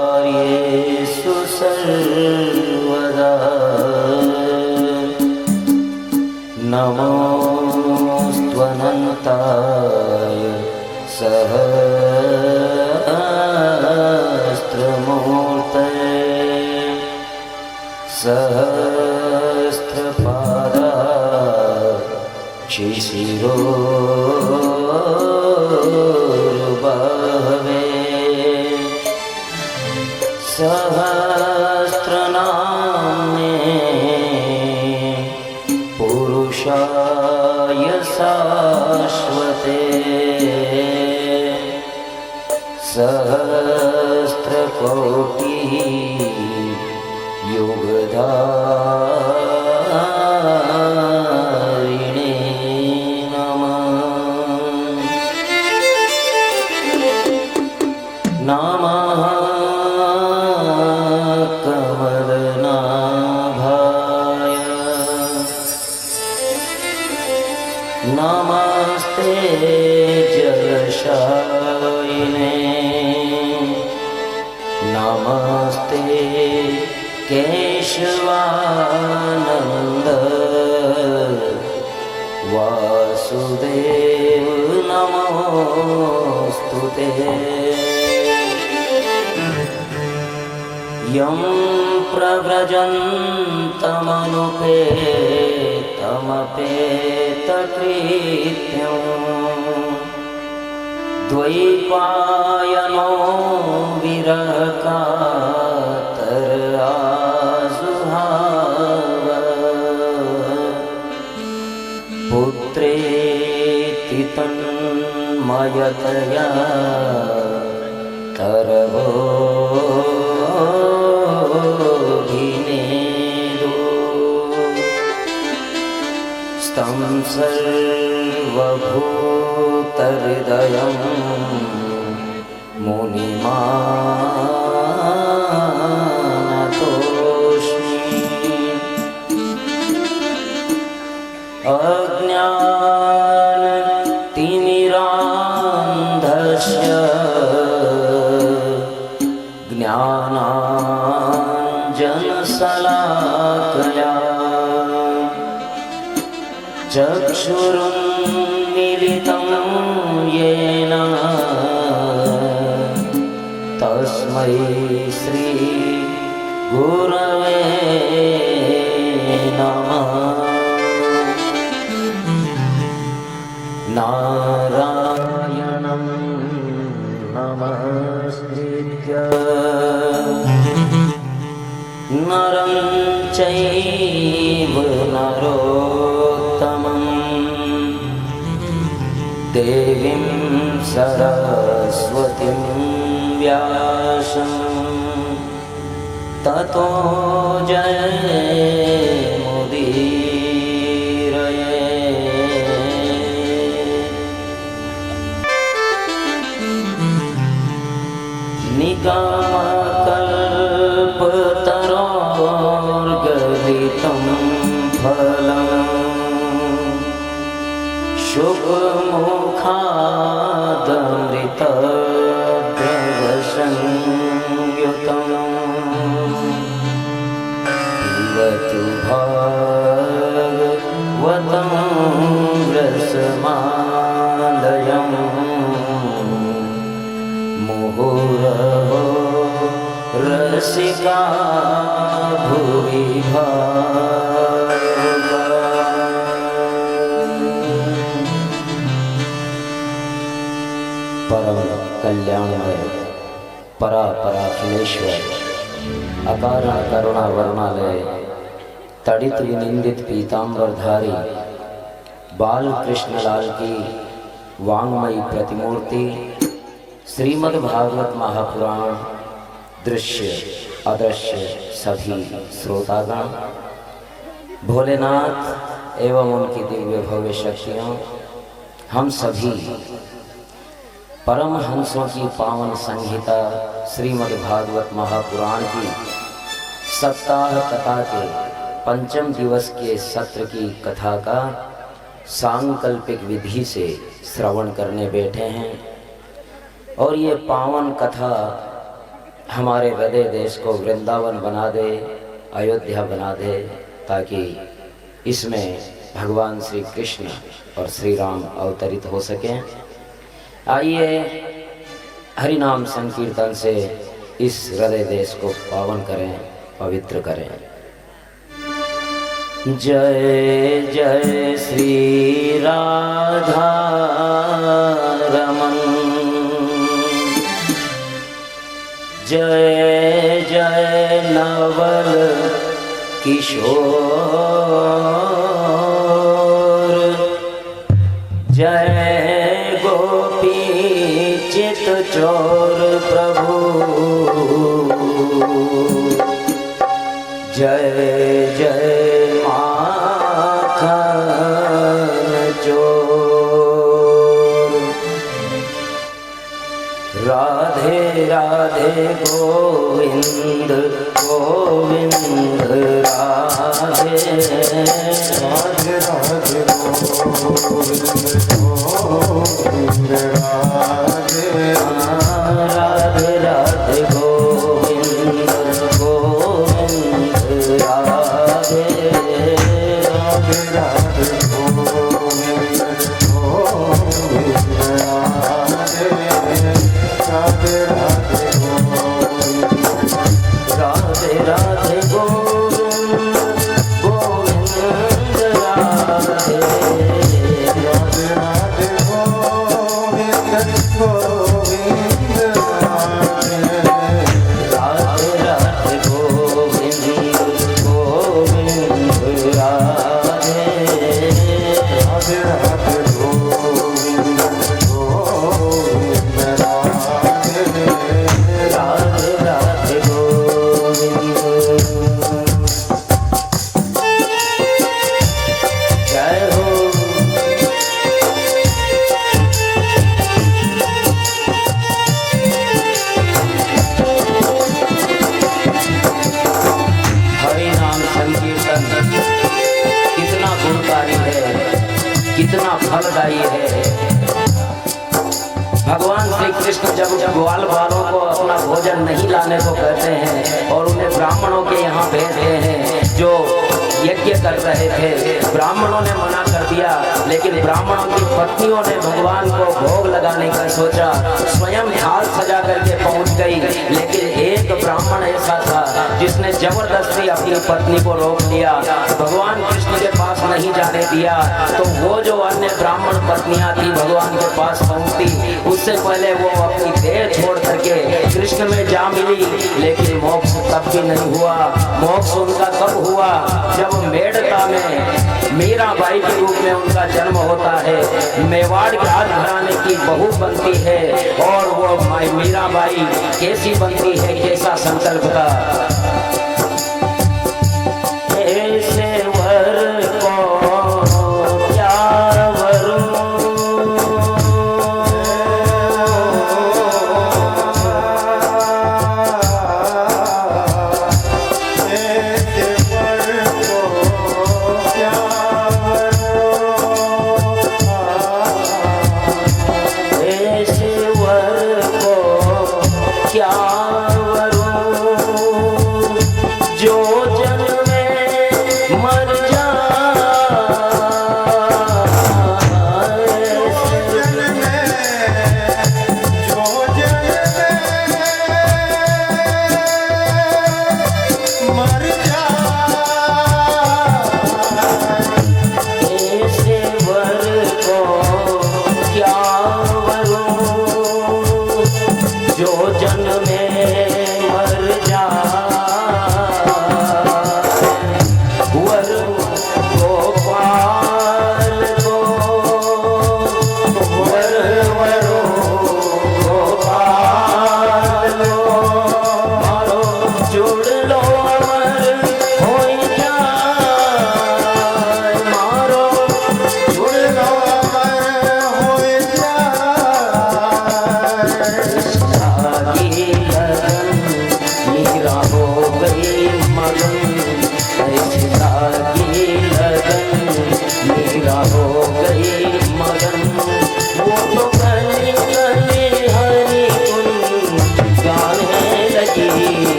सर्वकार्येषु सर्वदा नमोऽस्त्वनन्ताय सहस्रमूर्तये सहस्रपादाक्षि शिरोर्बहवे सहस्रनाम्ने पुरुषाय शाश्वते सहस्रकोटिः युगधारिणे नमः कमलनाभाय नमस्ते जलशायिने नमस्ते केशवानन्द वासुदेव नमोऽस्तुते यं प्रव्रजन्तमनुपेतमपेतकृत्यं द्वैपायनो विरहकातराजुहाव पुत्रेति तन्मयतया तं सर्वभूतहृदयं मुनिमानतोऽस्मि अज्ञानतिमिरान्धस्य ज्ञानाञ्जनशलाकया चक्षुरुन्मीलितं येन तस्मै श्री गुरवे नमः नारायणं नमस्कृत्य नरं चैव नरोत्तमं देवीं सरस्वतीं व्यासं ततो जयमुदीरये निगमकल्पतरोर्गलितं फलम् शुभमुखादमृतद्रवसंयुतम् पिबतु भागवतं रसमालयम् मुहुरहो रसिका भुवि परम कल्याणमय परापराखिलेश्वर अकारण करुणा वर्णालय तड़ित विनिंदित पीतांबरधारी बाल कृष्णलाल की वांगमयी प्रतिमूर्ति श्रीमद् भागवत महापुराण दृश्य अदृश्य सभी श्रोतागण भोलेनाथ एवं उनकी दिव्य भव्य शक्तियों हम सभी परमहंसों की पावन संहिता श्रीमद् भागवत महापुराण की सप्ताह कथा के पंचम दिवस के सत्र की कथा का सांकल्पिक विधि से श्रवण करने बैठे हैं और ये पावन कथा हमारे हृदय देश को वृंदावन बना दे, अयोध्या बना दे, ताकि इसमें भगवान श्री कृष्ण और श्री राम अवतरित हो सकें। आइए हरिनाम संकीर्तन से इस हृदय देश को पावन करें, पवित्र करें। जय जय श्री राधा रमन, जय जय नवल किशोर, जय गोपी चित चोर प्रभु, जय जय माखन चोर। राधे राधे गोविंद गोविंद राधे, राधे राधे गोविंद गोविंद राधे, राधे राधे गोविंद गोविंद राधे, राधे राधे गोविंद गोविंद राधे, राधे राधे गोविंद, राधे राधे गोविंद गोविंद राधे, राधे राधे गोविंद गोविंद राधे, राधे राधे गोविंद गोविंद राधे, राधे राधे गोविंद गोविंद राधे, राधे राधे गोविंद। जय हो। हरि नाम संकीर्तन कितना गुणकारी है, कितना फलदायी है। भगवान श्री कृष्ण जब ग्वाल बालों को अपना भोजन नहीं लाने को कहते हैं और उन्हें ब्राह्मणों के यहाँ भेजते हैं जो यज्ञ कर रहे थे, ब्राह्मणों ने मना कर दिया, लेकिन ब्राह्मणों की पत्नियों ने भगवान को भोग लगाने का सोचा, स्वयं थाल सजा करके पहुंच गई, लेकिन एक ब्राह्मण ऐसा था जिसने जबरदस्ती अपनी पत्नी को रोक लिया, भगवान कृष्ण के पास नहीं जाने दिया। तो वो जो अन्य ब्राह्मण पत्नियां थी भगवान के पास पहुंचती, उससे पहले वो अपनी देह छोड़ करके कृष्ण में जा मिली, लेकिन मोक्ष तब भी नहीं हुआ। मोक्ष उनका कब हुआ? जब मेड़ता में मीराबाई के रूप में उनका जन्म होता है। मेवाड़ के राज घराने की बहू बनती है और वो मीराबाई कैसी बनती है, कैसा संकल्प का, ऐसे वर को क्या वरूं, ऐसे वर को क्या वरूं,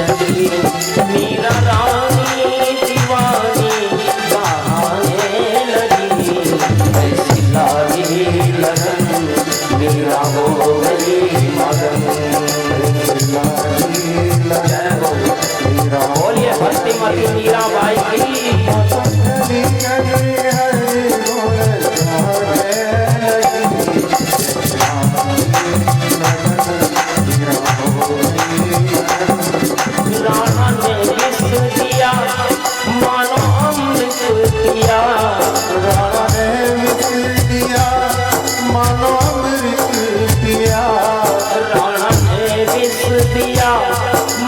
लगी मीरा रानी दीवानी कहाने लगी ऐसी लागी लगन मीरा हो गई मगन बोलिए भक्तिमती मीराबाई की राणा ने विष दिया मानो अमृत पिया राणा ने विष दिया मानो अमृत पिया राणा ने विष दिया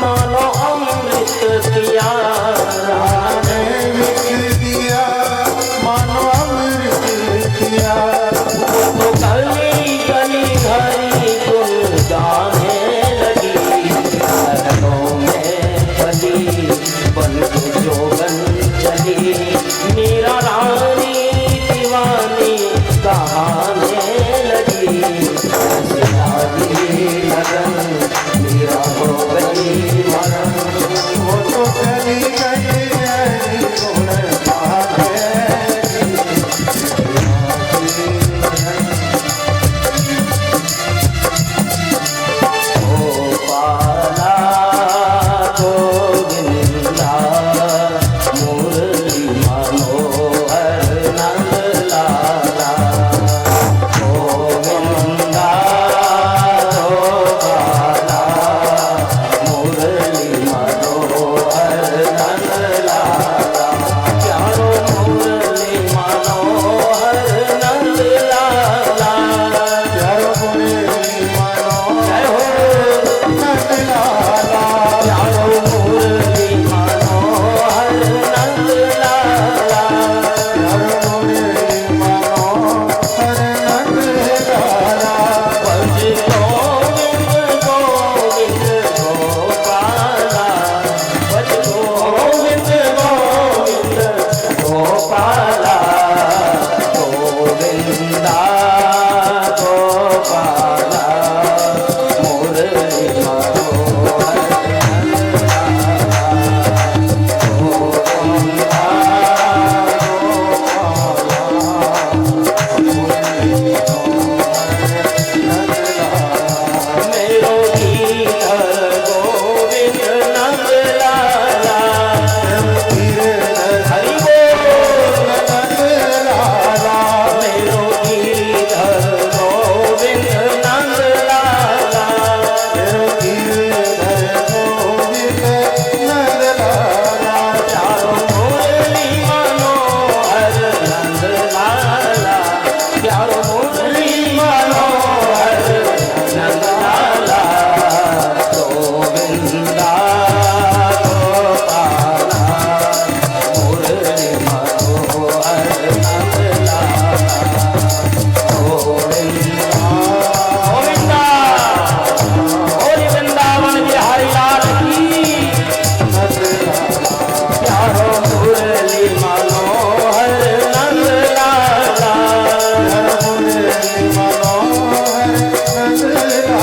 मानो अमृत पिया राणा ने विष दिया मानो अमृत पिया तो गली गली घरी गुन गाने लगी महलों में बली बन के जोगन चली मीरा रानी दीवानी कहाने लगी ऐसी लागी लगन मीरा हो गई मगन वो तो चली गई है गुण गाने गोपाला गोविंदा मुरली मनोहर नंदलाला गोविंदा गोपाला मुरली मनोहर नंदलाला प्यारो मुरली मनोहर नंदलाला प्यारो मुरली मनोहर जय हो नंदलाला प्यारो मुरली मनोहर नंदलाला प्यारो मुरली मनोहर नंदलाला भज गोविंद गोविंद गोपाला भज गोविंद गोविंद गोपाला गोविंदा गोपाला मुरली मनोहर मेरो गीधर गोविंद नंदलाला हरि बोल मेरो गीधर गोविंद नंदलाला प्यारो मुरली मनोहर नंदलाला प्यारो मुरली मनोहर नंदलाला गोविंदा गोपाला मुरली मनोहर नंदलाला गोविंदा गोविंदा बोल वृंदावन बिहारी लाल की प्यारो मुरली मनोहर नंदलाला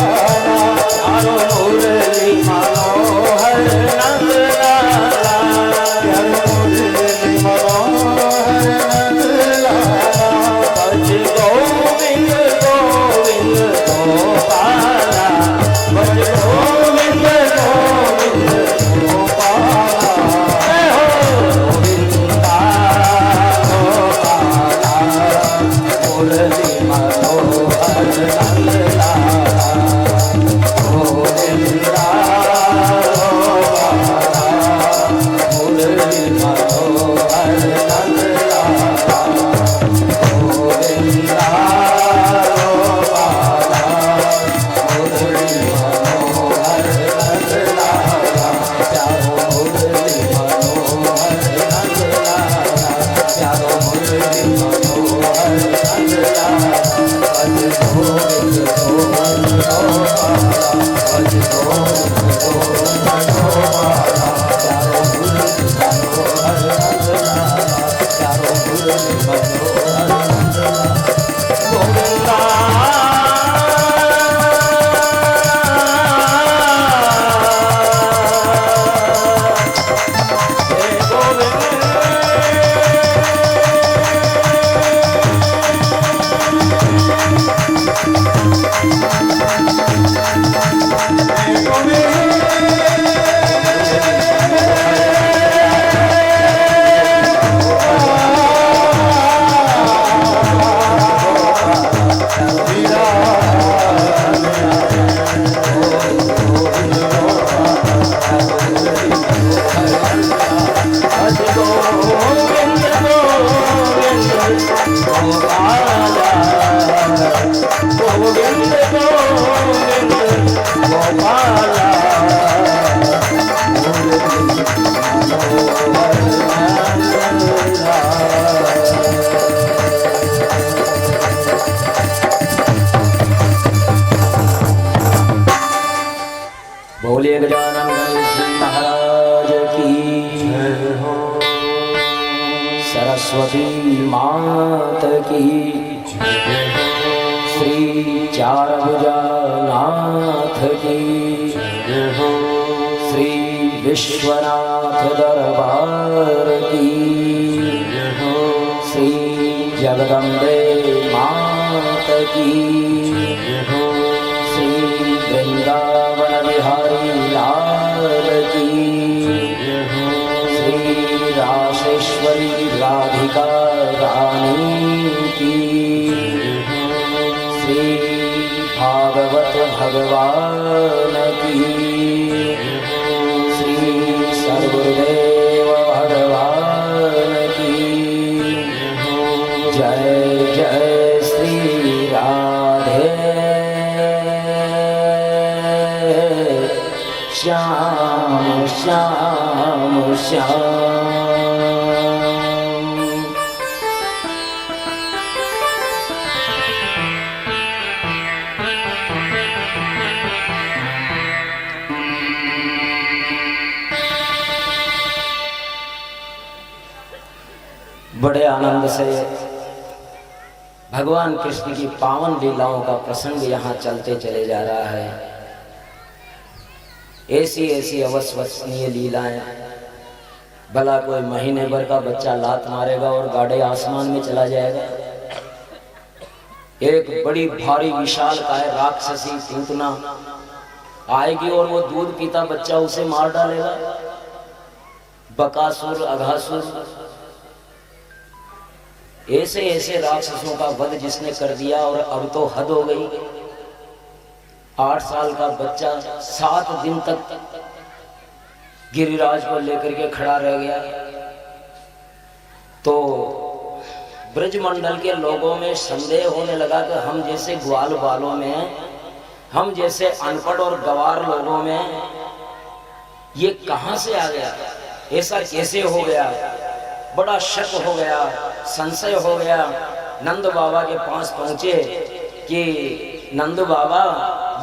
प्यारो मुरली मनोहर भज गोविंद गोविंद गोपाला गोविंद गोविंद गोपाला बोलिए गजानन महाराज की सरस्वती मात की श्री चारभुजानाथ की श्री विश्वनाथ दरबार की श्री जगदम्बे मात की श्री वृंदावन बिहारी लाल की श्री राशेश्वरी राधिका रानी की श्री भागवत भगवान की श्री सर्वदेव भगवान की जय जय श्री राधे श्याम श्याम श्याम। बड़े आनंद से भगवान कृष्ण की पावन लीलाओं का प्रसंग यहाँ चलते चले जा रहा है। ऐसी ऐसी अविश्वसनीय लीलाएं, भला कोई महीने भर का बच्चा लात मारेगा और गाड़े आसमान में चला जाएगा। एक बड़ी भारी विशाल काय राक्षसी तीतुना आएगी और वो दूध पीता बच्चा उसे मार डालेगा। बकासुर, अघासुर, ऐसे ऐसे राक्षसों का वध जिसने कर दिया। और अब तो हद हो गई। 8 साल का बच्चा 7 दिन तक गिरिराज को लेकर के खड़ा रह गया। तो ब्रजमंडल के लोगों में संदेह होने लगा कि हम जैसे ग्वाल बालों में, हम जैसे अनपढ़ और गवार लोगों में ये कहां से आ गया, ऐसा कैसे हो गया। बड़ा शक हो गया, संशय हो गया। नंद बाबा के पास पहुंचे कि नंद बाबा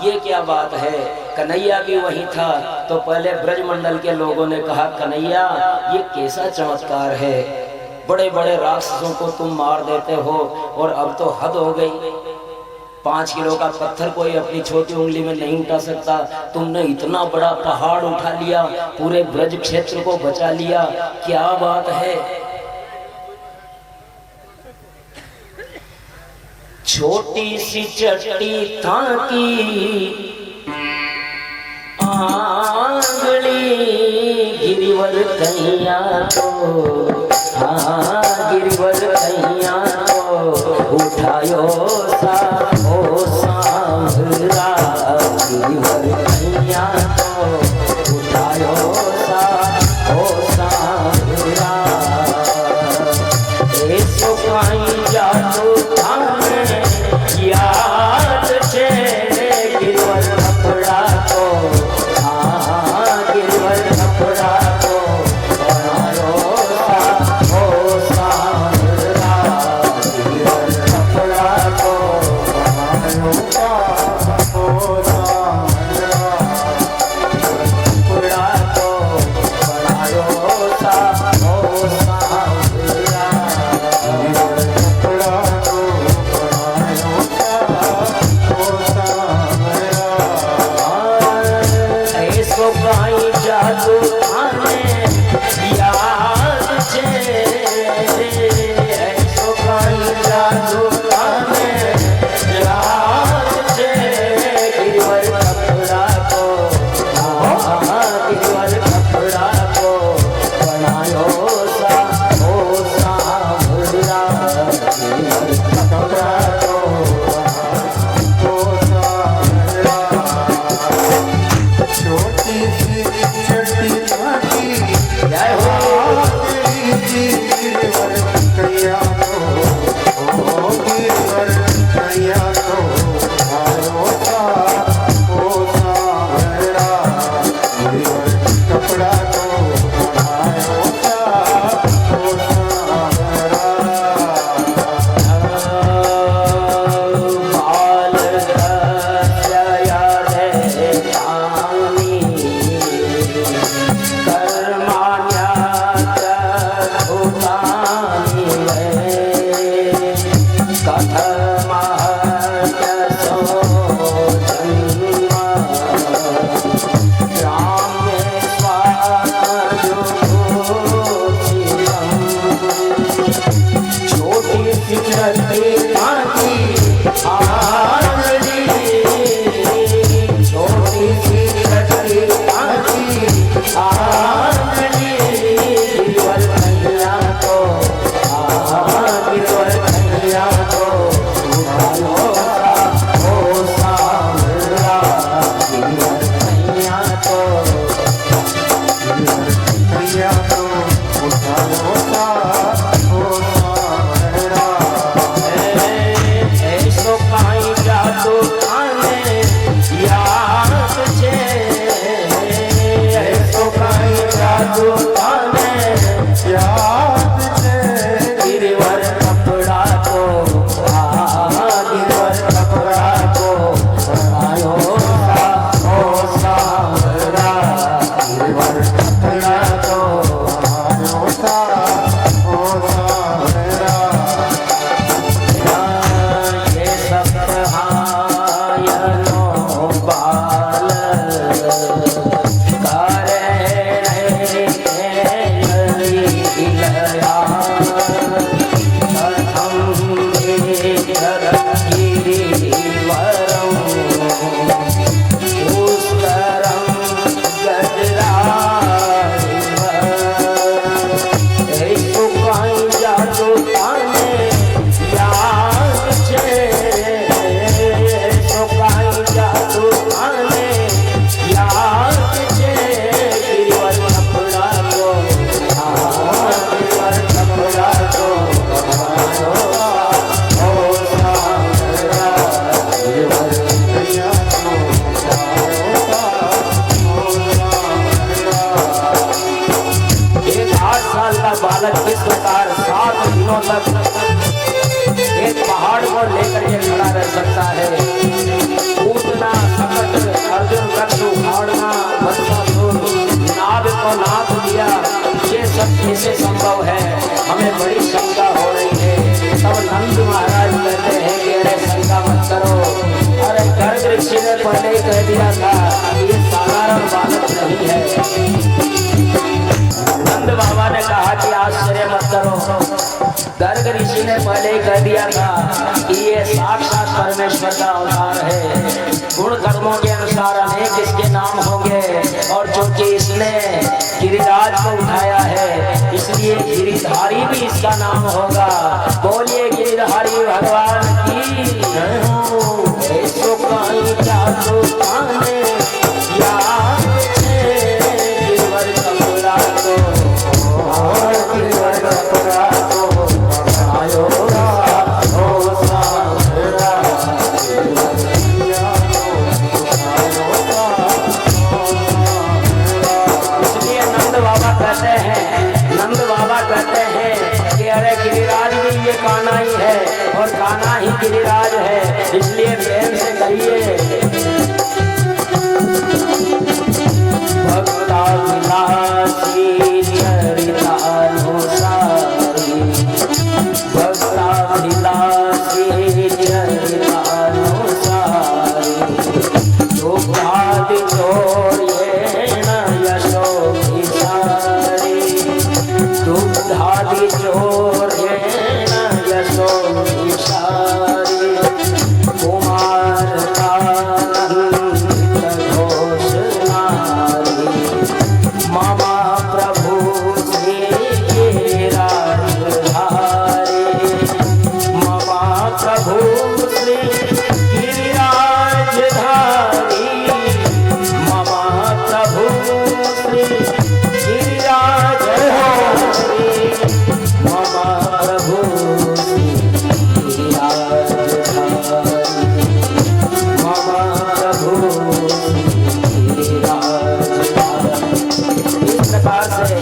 ये क्या बात है। कन्हैया भी वहीं था। तो पहले ब्रजमंडल के लोगों ने कहा, कन्हैया ये कैसा चमत्कार है, बड़े बड़े राक्षसों को तुम मार देते हो और अब तो हद हो गई। 5 किलो का पत्थर कोई अपनी छोटी उंगली में नहीं उठा सकता, तुमने इतना बड़ा पहाड़ उठा लिया, पूरे ब्रज क्षेत्र को बचा लिया, क्या बात है। छोटी सी चट्टी थाकी आंगली गिरिवर कैया तो, हाँ गिरिवर कैया तो उठायो सा ओ सांभरा। गिरिवर कैया तो उठायो सा ओ सांभरा। ऐसो काई जातो याद छे गिरवर कपड़ा को, हाँ गिरवर कपड़ा को बनायो सा ओ सांभरा। गिरवर कपड़ा को बालक किस प्रकार 7 दिनों तक एक पहाड़ को लेकर के खड़ा रह सकता है। कूदना, सकट, अर्जुन वृक्ष उखाड़ना, बंसासुर नाग को नाथ दिया, ये सब कैसे संभव है? हमें बड़ी शंका हो रही है। तब नंद महाराज कहते हैं कि अरे शंका मत करो, अरे गर्ग ऋषि ने पहले ही कह दिया था ये साधारण बालक नहीं है। नंद बाबा ने कहा कि आश्चर्य मत करो, गर्ग ऋषि ने पहले ही कह दिया था कि ये साक्षात परमेश्वर का अवतार है। गुण कर्मों के अनुसार अनेक इसके नाम होंगे और चूंकि इसने गिरिराज को उठाया है इसलिए गिरिधारी भी इसका नाम होगा। बोलिए गिरिधारी भगवान की जय हो। ऐसो कहीं क्या तो आने या गिरवर कपड़ा तो गिरवर कपड़ा तो आयो हो सामरा। इसलिए नंद बाबा कहते हैं कि अरे गिरिराज भी ये कान्हा ही है और कान्हा ही गिरिराज है, इसलिए प्रेम से कहिए भक्ता विलासी चरितानुसारी, भक्ता विलासी चरितानुसारी, दुग्धादि चोर्येण यशो विचारी, दुग्धादि चोर्येण यशो विचारी, कुमार कानंदित घोष नारी, ममा प्रभु श्री गिरिराजधारी, ममा प्रभु श्री गिरिराजधारी, ममा प्रभु श्री गिरिराजधारी, ममा प्रभु श्री गिरिराजधारी, ममा प्रभु गिरिराजधारी। इस प्रकार से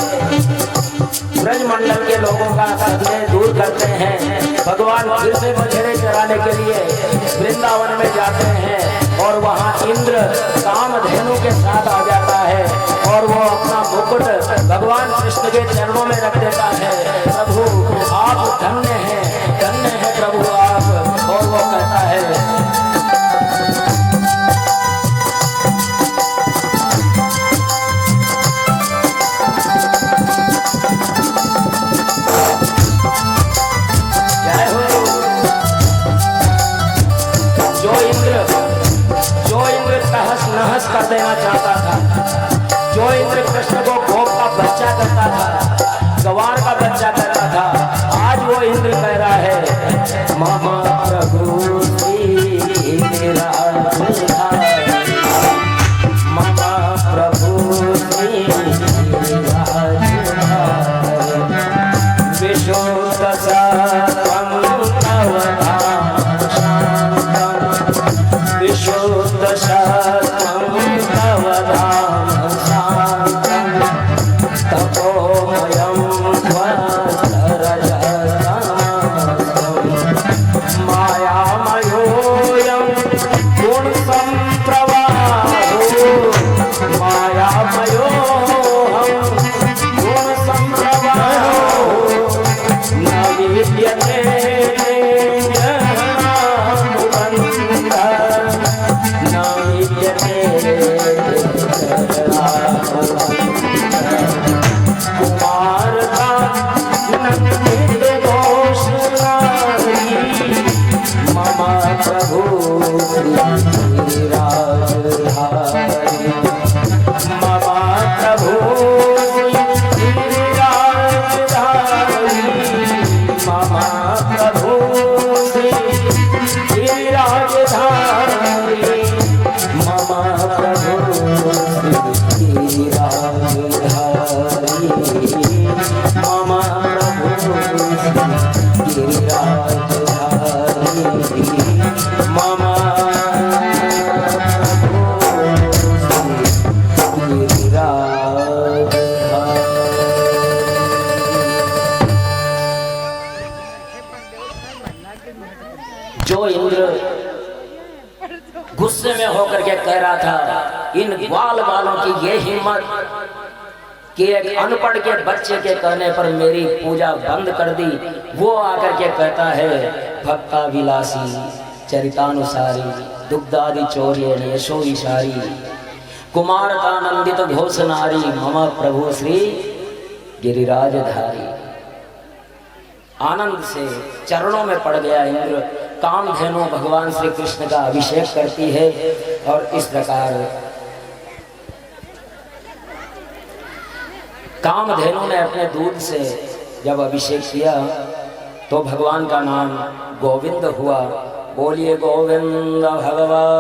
ब्रजमंडल के लोगों का संदेह दूर करते हैं। भगवान फिर से बछड़े चराने के लिए वृंदावन में जाते हैं और वहाँ इंद्र कामधेनु के साथ आ जाता है और वो अपना मुकुट भगवान कृष्ण के चरणों में रख देता है। प्रभु आप धन्य हैं प्रभु आप। और वो कहता है नहस कर देना चाहता था, जो इंद्र कृष्ण को गोप का बच्चा करता था, गवार का बच्चा करता था, आज वो इंद्र कह रहा है ममा प्रभु श्री गिरिराजधारी, ममा प्रभु श्री गिरिराजधारी, विशुद्ध सत्वं तव धाम शान्तम्, विशुद्ध सत्वं तव धाम शान्तम्, तपोमयं त्वरजतमस्तम्, मायामयोऽयं गुणसम्प्रवाहो, मायामयोऽहं गुणसम्प्रवाहो, न विद्यते इन ग्वाल वालों की ये हिम्मत कि एक अनपढ़ के बच्चे के कहने पर मेरी पूजा बंद कर दी। वो आकर के कहता है भक्ता विलासी चरितानुसारी दुग्धादि चौर्य यशो विशारी कुमारकानंदित घोष नारी मम प्रभु श्री गिरिराजधारी। आनंद से चरणों में पड़ गया इंद्र। कामधेनु भगवान श्री कृष्ण का अभिषेक करती है और इस प्रकार कामधेनु ने अपने दूध से जब अभिषेक किया तो भगवान का नाम गोविंद हुआ। बोलिए गोविंद भगवान